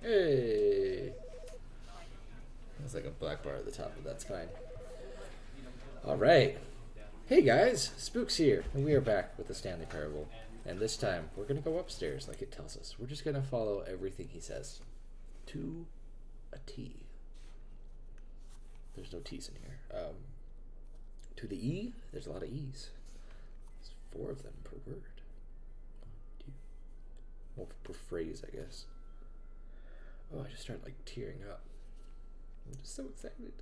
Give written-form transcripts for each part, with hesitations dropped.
Hey! There's like a black bar at the top, but that's fine. Alright. Hey guys, Spooks here, and we are back with the Stanley Parable. And this time, we're going to go upstairs like it tells us. We're just going to follow everything he says. To a T. There's no T's in here. To the E, there's a lot of E's. There's 4 of them per word. Well, per phrase, I guess. Oh, I just started like tearing up. I'm just so excited.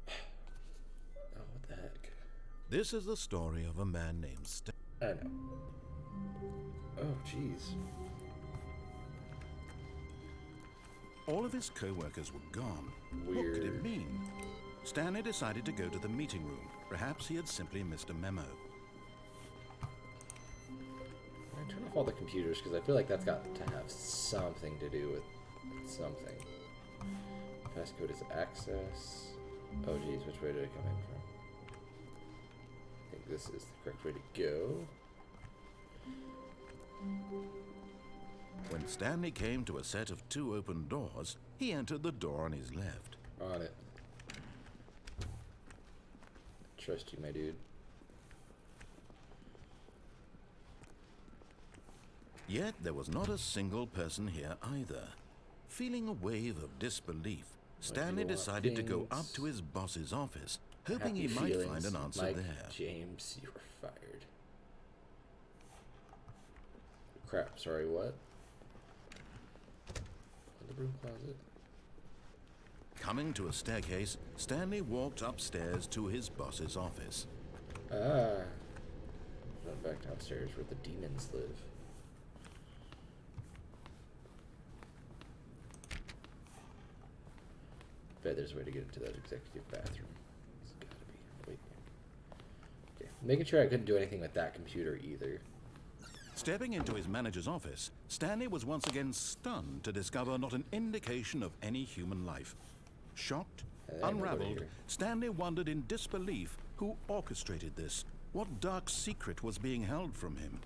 Oh, what the heck? This is the story of a man named Stanley. I know. Oh, jeez. All of his co-workers were gone. Weird. What could it mean? Stanley decided to go to the meeting room. Perhaps he had simply missed a memo. I turn off all the computers because I feel like that's got to have something to do with something. Passcode is access. Oh geez, which way did I come in from? I think this is the correct way to go. When Stanley came to a set of 2 open doors, he entered the door on his left. On it. Trust you, my dude. Yet there was not a single person here either. Feeling a wave of disbelief, Stanley decided to go up to his boss's office, hoping he might find an answer Mike there. James, you were fired. Crap, sorry, what? The broom closet. Coming to a staircase, Stanley walked upstairs to his boss's office. Ah. Run back downstairs where the demons live. Bet there's a way to get into that executive bathroom. It's gotta be. Wait. Okay. Making sure I couldn't do anything with that computer either. Stepping into his manager's office, Stanley was once again stunned to discover not an indication of any human life. Shocked, unraveled, Stanley wondered in disbelief who orchestrated this, what dark secret was being held from him.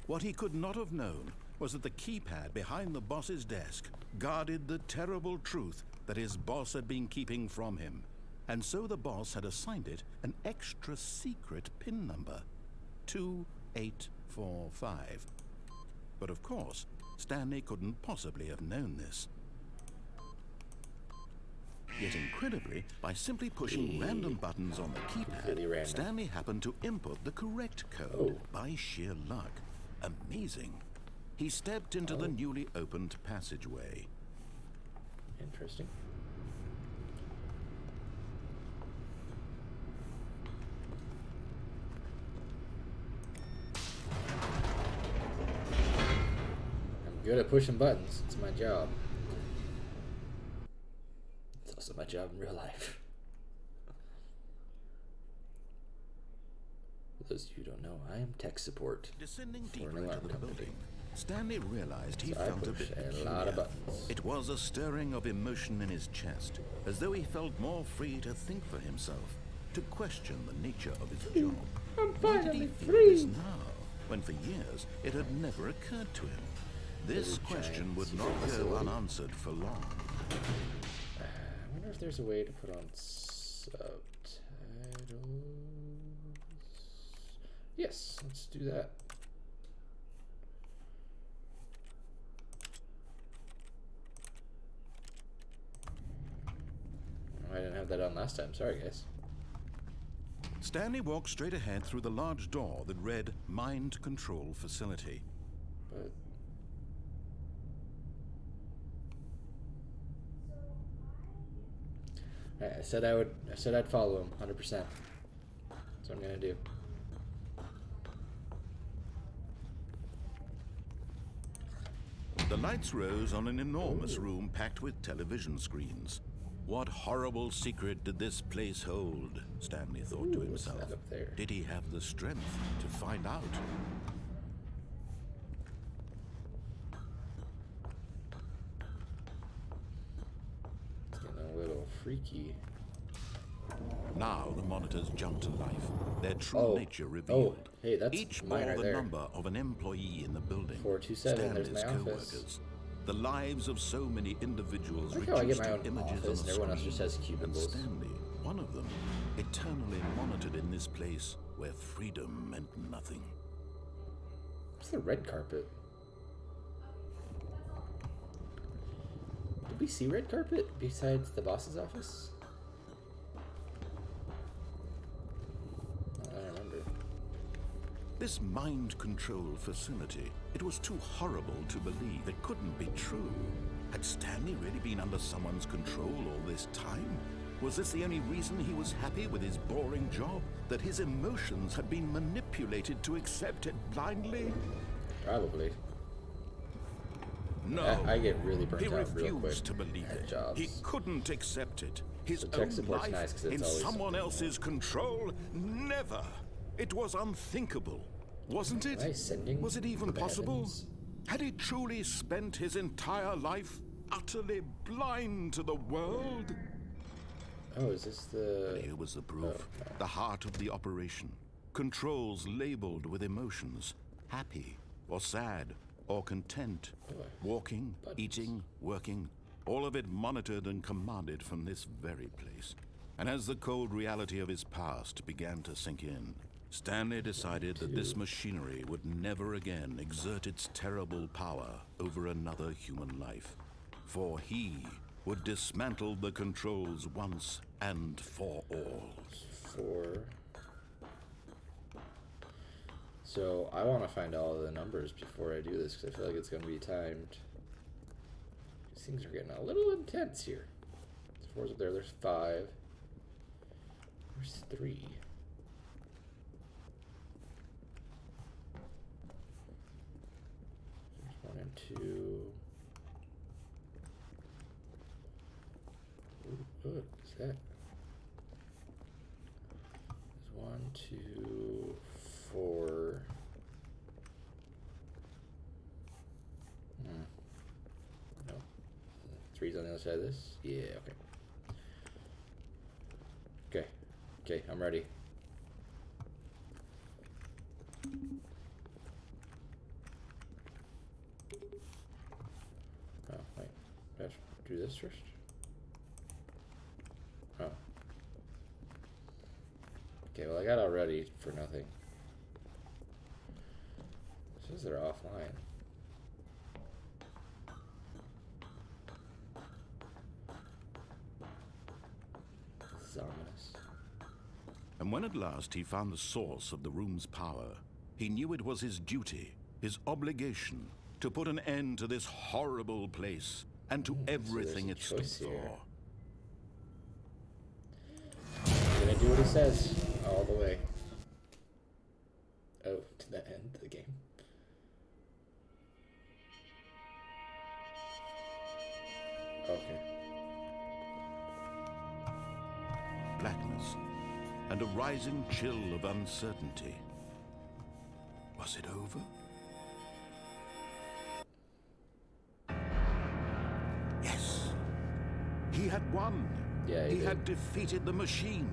What he could not have known was that the keypad behind the boss's desk guarded the terrible truth that his boss had been keeping from him. And so the boss had assigned it an extra secret PIN number, 2845. But of course, Stanley couldn't possibly have known this. Yet incredibly, by simply pushing random buttons on the keypad, Stanley happened to input the correct code by sheer luck. Amazing. He stepped into the newly opened passageway. Interesting. I'm good at pushing buttons. It's my job. It's also my job in real life. For those of you who don't know, I am tech support. Descending for deeper an into alarm the company. building, Stanley realized he So I felt a push bit a peculiar. lot of buttons. It was a stirring of emotion in his chest, as though he felt more free to think for himself, to question the nature of his job. I'm Why did he finally feel free! this now, when for years it had never occurred to him? This question would not go unanswered for long. I wonder if there's a way to put on subtitles. Yes, let's do that. I didn't have that on last time. Sorry, guys. Stanley walked straight ahead through the large door that read Mind Control Facility. But Alright, I said I'd follow him 100%. That's what I'm gonna do. The lights rose on an enormous room packed with television screens. What horrible secret did this place hold? Stanley thought to What's himself. that up there? Did he have the strength to find out? It's getting a little freaky. Now the monitors jumped to life, their true nature revealed. Oh, hey, that's Each mine bore right the there. number of an employee in the building. 427, there's my Stanley's office. co-workers. the lives of so many individuals I like how I get reduced my to own images office on and a everyone else just screen, has and cubicles. Stanley, one of them, eternally monitored in this place where freedom meant nothing. What's the red carpet? Did we see red carpet besides the boss's office? I don't remember. This mind control facility, it was too horrible to believe. It couldn't be true. Had Stanley really been under someone's control all this time? Was this the only reason he was happy with his boring job? That his emotions had been manipulated to accept it blindly? Probably. No. I get really burnt He out real quick refused to believe at it. jobs. He couldn't accept it. His So tech own support's life nice 'cause it's in always someone something. else's control? Never. It was unthinkable, wasn't it? Am I sending Was it even the possible? heavens? Had he truly spent his entire life utterly blind to the world? Oh, is this the... Here was the proof. Oh, no. The heart of the operation. Controls labeled with emotions. Happy or sad or content. Walking, eating, working. All of it monitored and commanded from this very place. And as the cold reality of his past began to sink in, Stanley decided that this machinery would never again exert its terrible power over another human life. For he would dismantle the controls once and for all. So I want to find all the numbers before I do this because I feel like it's going to be timed. These things are getting a little intense here. There's 4's up there. There's 5. Where's 3? There's 1 and 2. Ooh, what is that? There's 1, 2, 4. No. 3's on the other side of this? Yeah, okay. Okay. Okay, I'm ready. Oh, wait. I have to do this first? Oh. Okay, well I got all ready for nothing. It says they're offline. This is ominous. And when at last he found the source of the room's power, he knew it was his duty, his obligation, to put an end to this horrible place and to everything it stood choice here. for. I'm gonna do what he says all the way. Oh, to the end of the game. Okay. Blackness and a rising chill of uncertainty. Was it over? Yes. He had won. Yeah, he did. had defeated the machine,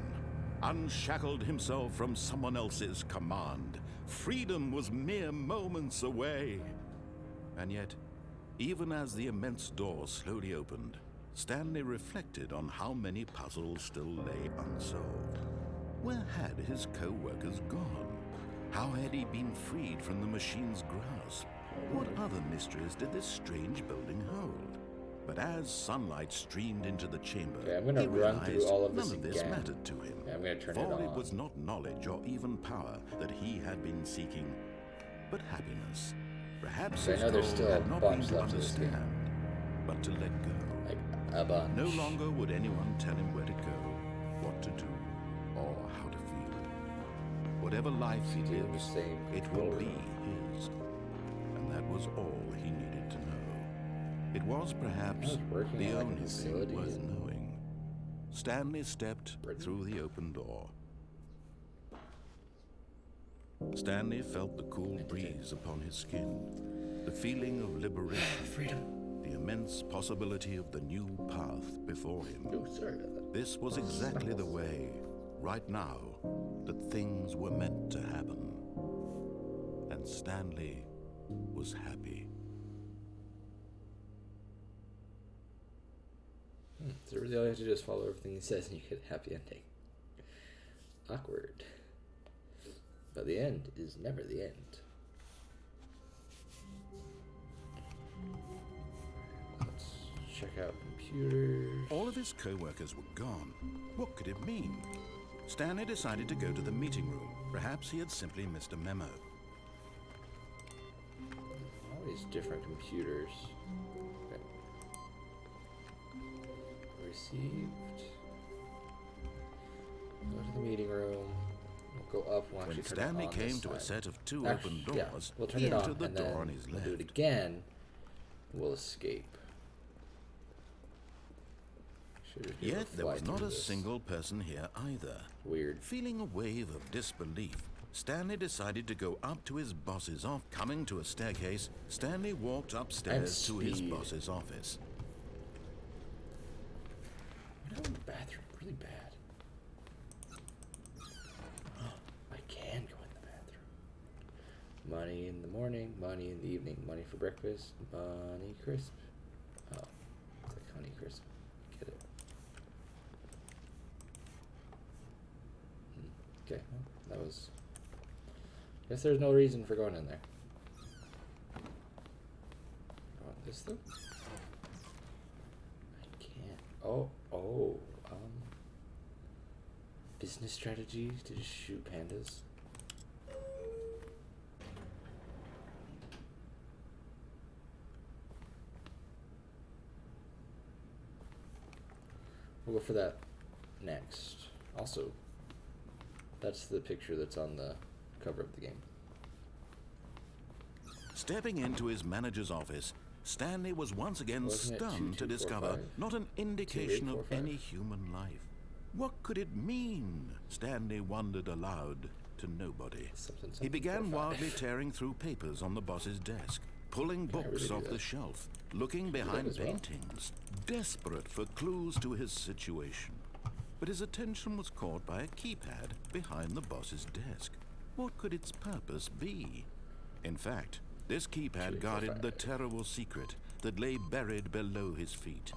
unshackled himself from someone else's command. Freedom was mere moments away. And yet, even as the immense door slowly opened, Stanley reflected on how many puzzles still lay unsolved. Where had his co-workers gone? How had he been freed from the machine's grasp? What other mysteries did this strange building hold? But as sunlight streamed into the chamber, Okay, I'm gonna he run through realized all of this none of this again. mattered to him. Yeah, I'm gonna turn it For it on. was not knowledge or even power that he had been seeking, but happiness. Perhaps I his know goal there's still a had not bunch been to left of this game. understand, but to let go. Like a bunch. No longer would anyone tell him where to go, what to do, or how to feel. Whatever life he Do the lives, same it will controller. be his. And that was all he needed to know. It was perhaps I was working the at, like, a only facility thing worth in knowing. Stanley stepped Britain? through the open door. Stanley felt the cool breeze upon his skin, the feeling of liberation, Freedom. the immense possibility of the new path before him. Oh, sorry about that. This was exactly the way, right now, that things were meant to happen. And Stanley was happy. So really all you have to do is follow everything he says and you get a happy ending. Awkward. But the end is never the end. Let's check out computers. All of his co-workers were gone. What could it mean? Stanley decided to go to the meeting room. Perhaps he had simply missed a memo. All these different computers. Okay. Received. Go to the meeting room. We'll go up. We'll When turn Stanley it on came this to a side. set of two Actually, open doors, we'll turn he it on, entered the and door then on his we'll left. do it again. We'll escape. Should've been able Yet to there fly was not through a this. single person here either. Weird. Feeling a wave of disbelief, Stanley decided to go up to his boss's office. Coming to a staircase, Stanley walked upstairs to his boss's office. I know in the bathroom really bad. I can go in the bathroom. Money in the morning, money in the evening, money for breakfast, money crisp. Oh, it's like honey crisp. Get it. Okay, well, that was... Guess there's no reason for going in there. I want this though? I can't. Oh, business strategy to just shoot pandas. We'll go for that next. Also, that's the picture that's on the cover of the game. Stepping into his manager's office, Stanley was once again Wasn't it stunned 2, to 2, 4, discover 5? not an indication 2, 8, 4, of 5. any human life. What could it mean? Stanley wondered aloud to nobody. Something, He began 4, 5. wildly tearing through papers on the boss's desk, pulling Can I books really do off the that? shelf, looking that behind as well. paintings, desperate for clues to his situation. But his attention was caught by a keypad behind the boss's desk. What could its purpose be? In fact, this 2, 8, 4, keypad guarded 5. the terrible secret that lay buried below his feet.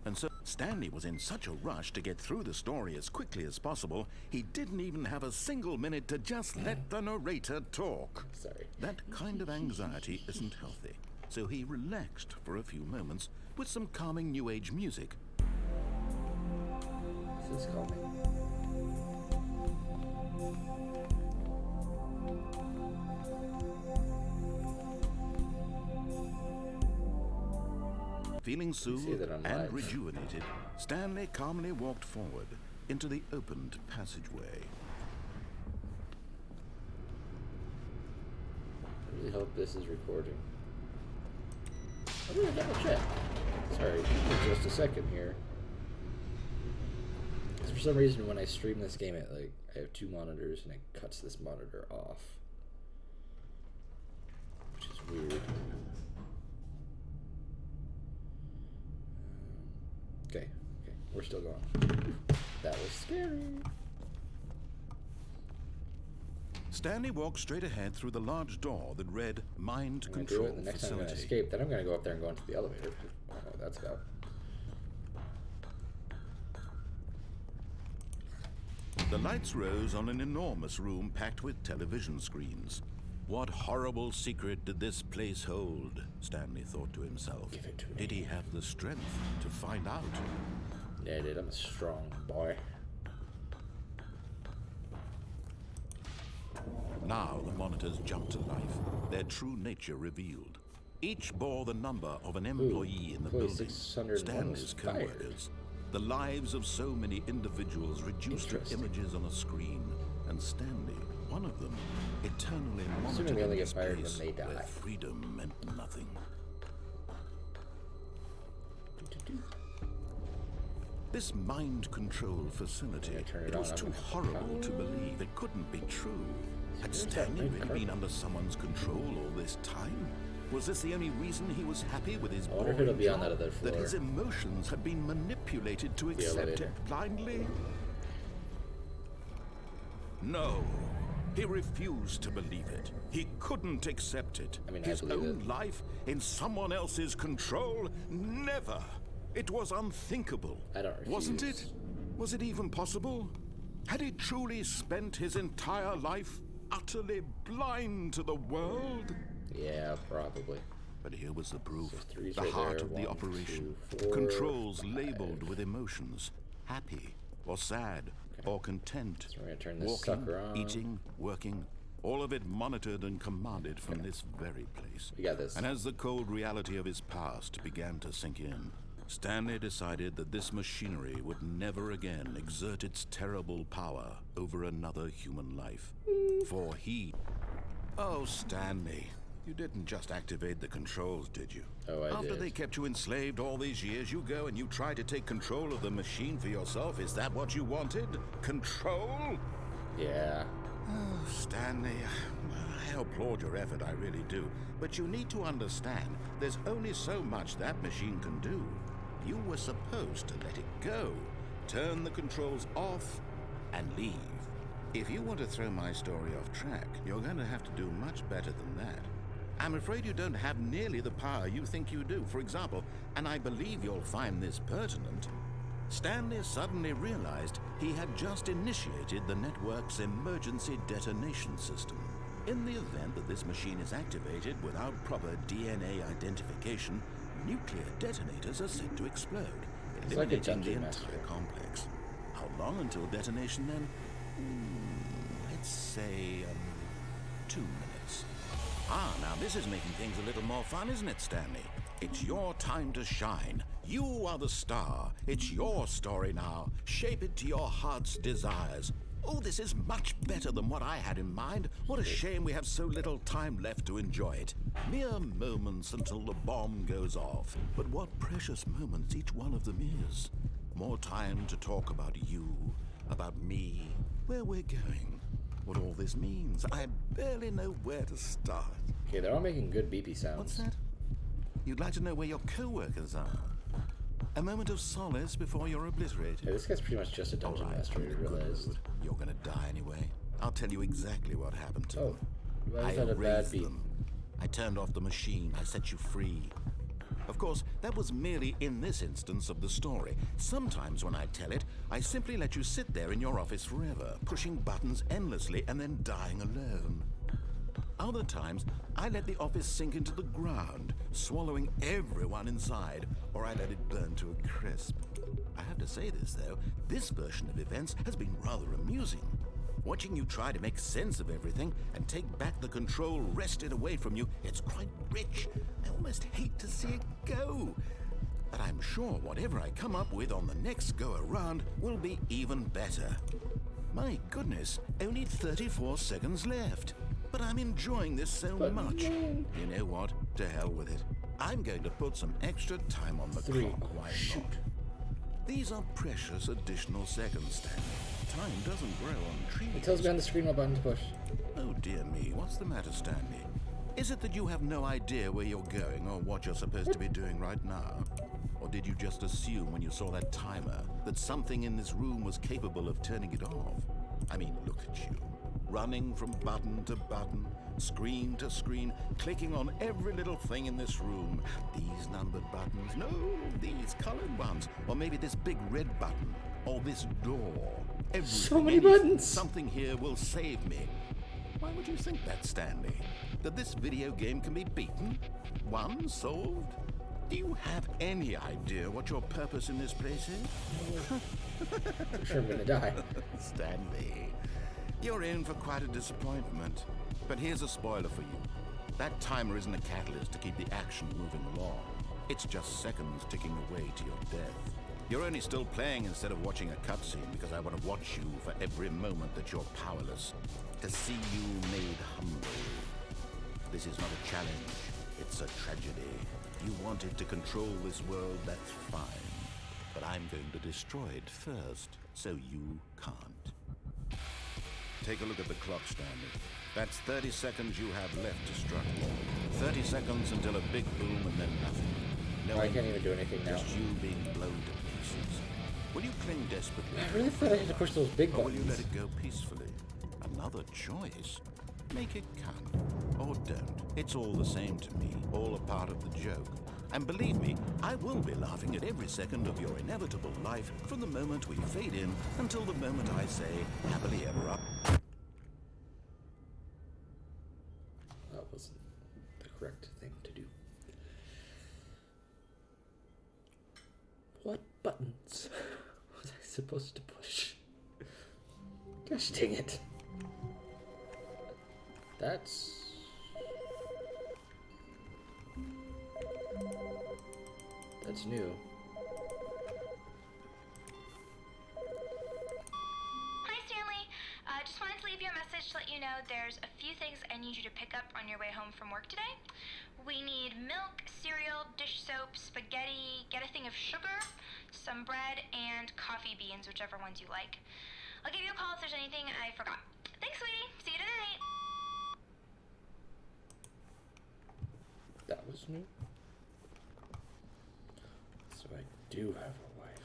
And so Stanley was in such a rush to get through the story as quickly as possible, he didn't even have a single minute to just let the narrator talk. Sorry. That kind of anxiety isn't healthy, so he relaxed for a few moments with some calming New Age music. This is calming. Feeling soothed that I'm and live. rejuvenated, Stanley calmly walked forward into the opened passageway. I really hope this is recording. I'm gonna double check. Sorry, just a second here. 'Cause for some reason, when I stream this game, I have 2 monitors and it cuts this monitor off, which is weird. Okay, we're still going. That was scary. Stanley walked straight ahead through the large door that read Mind I'm gonna do Control it, and the next time I'm gonna Facility. escape. Then I'm gonna go up there and go into the elevator. I don't know what that's about. The lights rose on an enormous room packed with television screens. What horrible secret did this place hold? Stanley thought to himself. Give it to me. Did he have the strength to find out? Yeah, I did. I'm a strong boy. Now the monitors jumped to life, their true nature revealed. Each bore the number of an employee in the employee building, 601 was Stanley's fired. co-workers. The lives of so many individuals reduced to Interesting. images on a screen, and Stanley, one of them, eternally Assuming monitored they only in get a fired when space they die. where freedom meant nothing. This mind control facility, Yeah, turn it it was on, too I'm gonna horrible come. to believe. It couldn't be true. Had Where's that Stanley red really carpet? been under someone's control all this time? Was this the only reason he was happy with his I wonder if boring it'll be on job? that other floor. That his emotions had been manipulated to accept elevator. it blindly? No. He refused to believe it. He couldn't accept it. I mean, I His believe own it. life in someone else's control? Never. It was unthinkable. I don't refuse. Wasn't it? Was it even possible? Had he truly spent his entire life utterly blind to the world? Yeah, probably. But here was the proof. So threes The right heart there. of the 1, operation. 2, 4, Controls 5. labeled with emotions. Happy or sad or content. So we're gonna turn this Walking, sucker on. eating, working. All of it monitored and commanded from this very place. We got this. And as the cold reality of his past began to sink in, Stanley decided that this machinery would never again exert its terrible power over another human life. For he... Oh, Stanley, you didn't just activate the controls, did you? Oh, I After did. they kept you enslaved all these years, you go and you try to take control of the machine for yourself. Is that what you wanted? Control? Yeah. Oh, Stanley, I applaud your effort, I really do. But you need to understand, there's only so much that machine can do. You were supposed to let it go, turn the controls off, and leave. If you want to throw my story off track, you're going to have to do much better than that. I'm afraid you don't have nearly the power you think you do. For example, and I believe you'll find this pertinent, Stanley suddenly realized he had just initiated the network's emergency detonation system. In the event that this machine is activated without proper DNA identification, nuclear detonators are said to explode, It's like a eliminating the dungeon entire master. complex. How long until detonation then? Let's say 2 minutes. Ah, now this is making things a little more fun, isn't it, Stanley? It's your time to shine. You are the star. It's your story now. Shape it to your heart's desires. Oh, this is much better than what I had in mind. What a shame we have so little time left to enjoy it. Mere moments until the bomb goes off. But what precious moments each one of them is. More time to talk about you, about me, where we're going, what all this means. I barely know where to start. Okay, they're all making good beepy sounds. What's that? You'd like to know where your co-workers are? A moment of solace before you're obliterated. Yeah, this guy's pretty much just a dungeon master, I realized. You're gonna die anyway. I'll tell you exactly what happened to Oh, them. why I is that a bad erased beat? them. I turned off the machine. I set you free. Of course, that was merely in this instance of the story. Sometimes when I tell it, I simply let you sit there in your office forever, pushing buttons endlessly and then dying alone. Other times, I let the office sink into the ground, swallowing everyone inside, or I let it burn to a crisp. I have to say this, though, this version of events has been rather amusing. Watching you try to make sense of everything and take back the control wrested away from you, it's quite rich. I almost hate to see it go. But I'm sure whatever I come up with on the next go-around will be even better. My goodness, only 34 seconds left. But I'm enjoying this so much. You know what? To hell with it. I'm going to put some extra time on the 3. clock. Why not? These are precious additional seconds, Stanley. Time doesn't grow on trees. It tells me on the screen what button to push. Oh dear me, what's the matter, Stanley? Is it that you have no idea where you're going or what you're supposed to be doing right now? Or did you just assume when you saw that timer that something in this room was capable of turning it off? I mean, look at you. Running from button to button, screen to screen, clicking on every little thing in this room. These numbered buttons, no, these colored ones. Or maybe this big red button, or this door. So many buttons. Something here will save me. Why would you think that, Stanley? That this video game can be beaten? Won? Solved? Do you have any idea what your purpose in this place is? I'm sure I'm gonna die. Stanley, you're in for quite a disappointment. But here's a spoiler for you. That timer isn't a catalyst to keep the action moving along. It's just seconds ticking away to your death. You're only still playing instead of watching a cutscene because I want to watch you for every moment that you're powerless. To see you made humble. This is not a challenge. It's a tragedy. You wanted to control this world, that's fine. But I'm going to destroy it first, so you can't. Take a look at the clock, Stanley. That's 30 seconds you have left to struggle. 30 seconds until a big boom and then nothing. No, I can't even do anything now. just you being blown to pieces. Will you cling desperately? I really thought I had to push those big Or will you buttons. let it go peacefully? Another choice. Make it count. Or don't. It's all the same to me. All a part of the joke. And believe me, I will be laughing at every second of your inevitable life from the moment we fade in until the moment I say, happily ever after. That wasn't the correct thing to do. What buttons was I supposed to push? Gosh dang it. That's new. Hi, Stanley. Just wanted to leave you a message to let you know there's a few things I need you to pick up on your way home from work today. We need milk, cereal, dish soap, spaghetti, get a thing of sugar, some bread, and coffee beans, whichever ones you like. I'll give you a call if there's anything I forgot. Thanks, sweetie. See you tonight. That was new. So I do have a wife.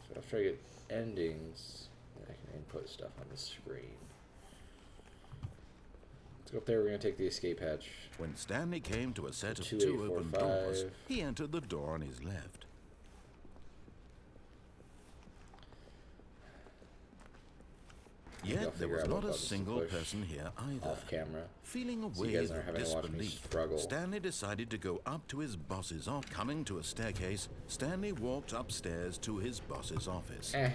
So after I get endings, I can input stuff on the screen. Let's go up there. We're going to take the escape hatch. When Stanley came to a set of 2, 2 8, 4, open 5. doors, he entered the door on his left. Yet there was not a single person here either. Off camera. Feeling a So you wave guys aren't of having to watch me disbelief, struggle. Stanley decided to go up to his boss's office. Coming to a staircase, Stanley walked upstairs to his boss's office. That's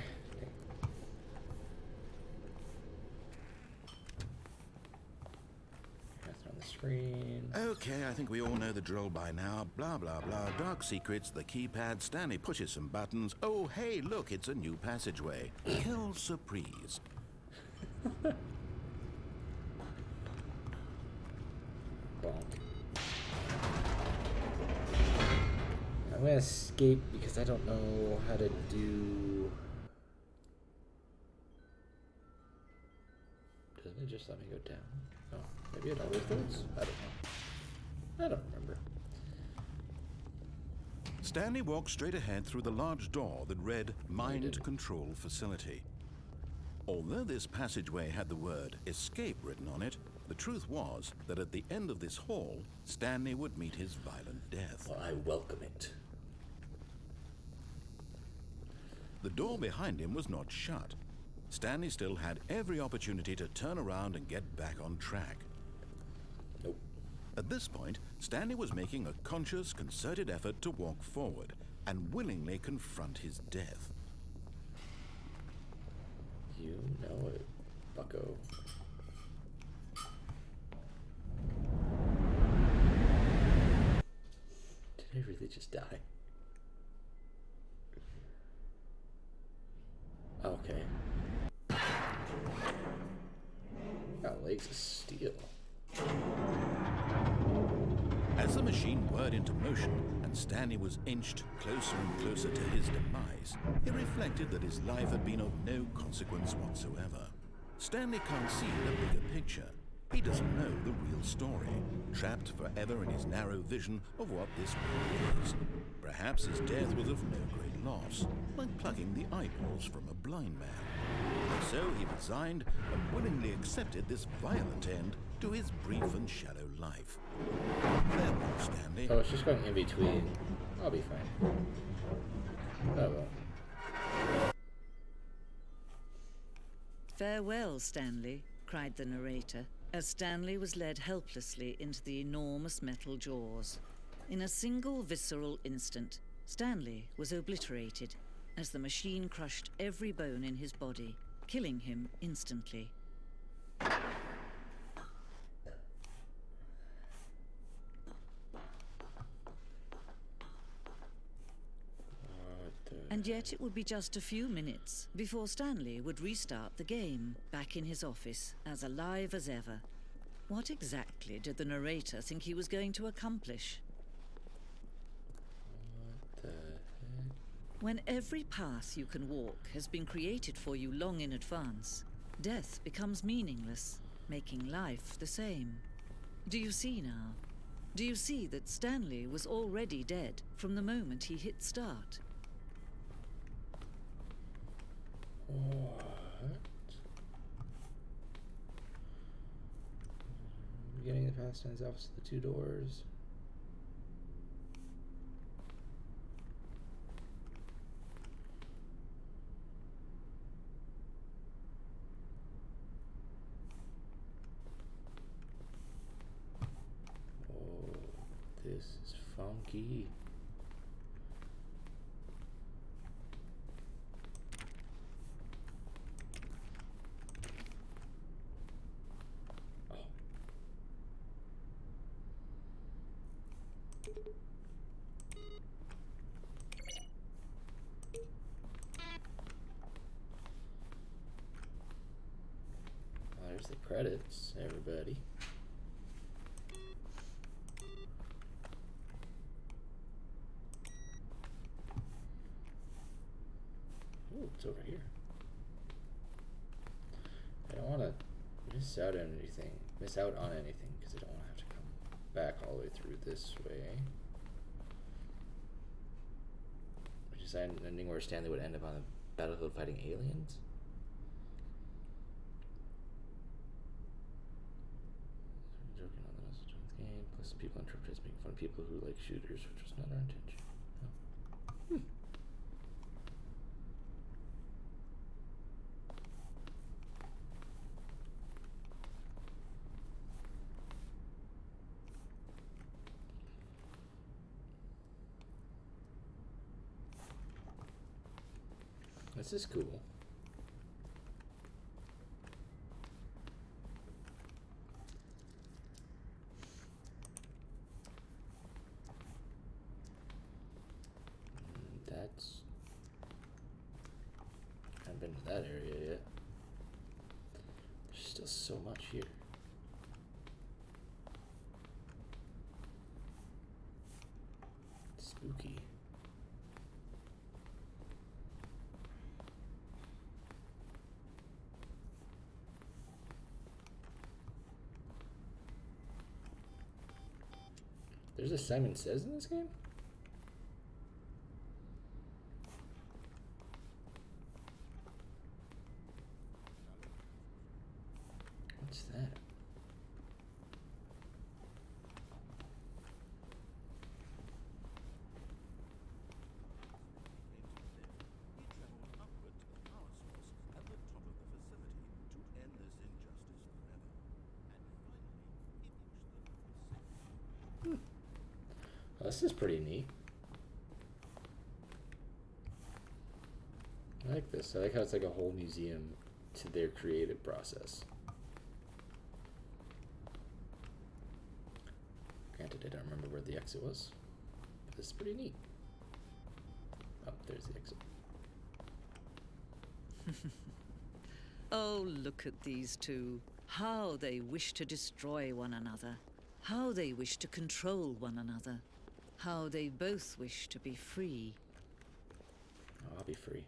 on the screen. Okay, I think we all know the drill by now. Blah, blah, blah. Dark secrets, the keypad. Stanley pushes some buttons. Oh, hey, look, it's a new passageway. Kill surprise. Bonk. I'm gonna escape because I don't know how to do. Doesn't it just let me go down? Oh, maybe it always does. I don't know. I don't remember. Stanley walked straight ahead through the large door that read Mind Control Facility. Although this passageway had the word escape written on it, the truth was that at the end of this hall, Stanley would meet his violent death. Well, I welcome it. The door behind him was not shut. Stanley still had every opportunity to turn around and get back on track. Nope. At this point, Stanley was making a conscious, concerted effort to walk forward and willingly confront his death. You know it, bucko. Did I really just die? Okay. Got legs of steel. As the machine whirred into motion and Stanley was inched closer and closer to his demise, he reflected that his life had been of no consequence whatsoever. Stanley can't see the bigger picture. He doesn't know the real story, trapped forever in his narrow vision of what this world is. Perhaps his death was of no great loss, like plucking the eyeballs from a blind man. So he resigned and willingly accepted this violent end to his brief and shallow life. Farewell, Stanley. Oh, it's just going in between. I'll be fine. Oh well. Farewell, Stanley, cried the narrator, as Stanley was led helplessly into the enormous metal jaws. In a single visceral instant, Stanley was obliterated as the machine crushed every bone in his body, killing him instantly. And yet it would be just a few minutes before Stanley would restart the game, back in his office, as alive as ever. What exactly did the narrator think he was going to accomplish? What the heck? When every path you can walk has been created for you long in advance, death becomes meaningless, making life the same. Do you see now? Do you see that Stanley was already dead from the moment he hit start? What? beginning of the past Stanley's office to the 2 doors. Oh, this is funky. There's the credits, everybody. Ooh, it's over here. I don't want to miss out on anything because I don't want to have to come back all the way through this way. Which is an ending where Stanley would end up on the battlefield fighting aliens. Plus people interpret as making fun of people who like shooters, which was not our intention. No. This is cool. I haven't been to that area yet. There's still so much here. Spooky. There's a Simon Says in this game? What's that? Oh, this is pretty neat. I like this. I like how it's like a whole museum to their creative process. Granted, I don't remember where the exit was, but this is pretty neat. Oh, there's the exit. Oh, look at these two. How they wish to destroy one another. How they wish to control one another. How they both wish to be free. Oh, I'll be free.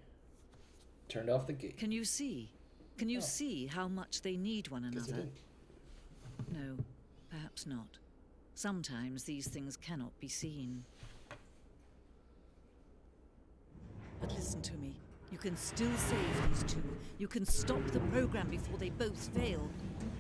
Turned off the gate. Can you see? Can you see how much they need one another? No, perhaps not. Sometimes these things cannot be seen. But listen to me. You can still save these two. You can stop the program before they both fail.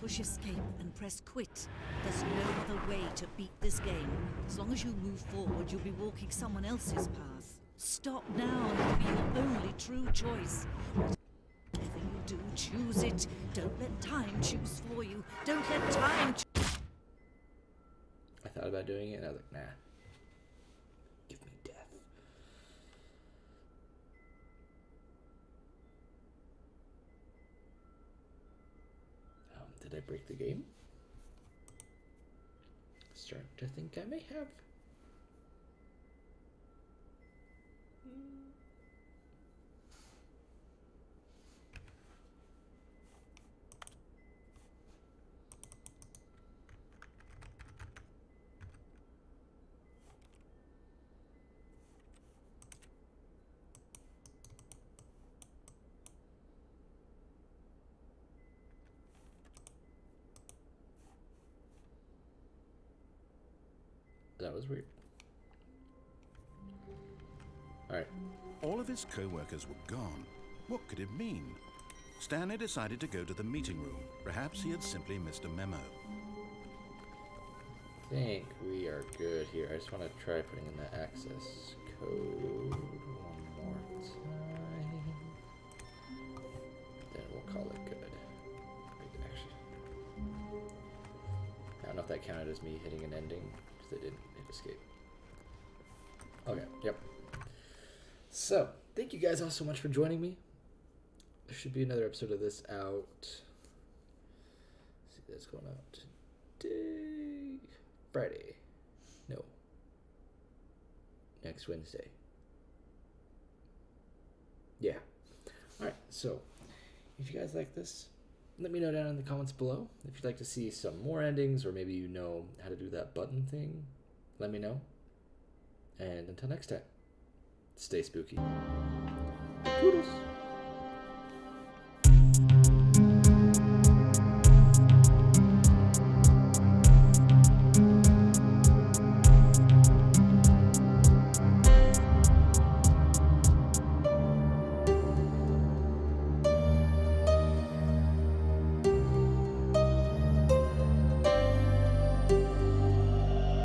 Push escape and press quit. There's no other way to beat this game. As long as you move forward, you'll be walking someone else's path. Stop now and it'll be your only true choice. Whatever you do, choose it. Don't let time choose for you. Don't let time I thought about doing it and I was like, nah. Give me death. Did I break the game? Starting to think I may have. That was weird. Alright. All of his co-workers were gone. What could it mean? Stanley decided to go to the meeting room. Perhaps he had simply missed a memo. think we are good here. I just want to try putting in the access code one more time. Then we'll call it good. Wait, actually, I don't know if that counted as me hitting an ending, because I didn't hit escape. Okay, yep. So, thank you guys all so much for joining me. There should be another episode of this out. Let's see, that's going out today. Friday. No. Next Wednesday. Yeah. Alright, so if you guys like this, let me know down in the comments below. If you'd like to see some more endings, or maybe you know how to do that button thing, let me know. And until next time, stay spooky. Toodles!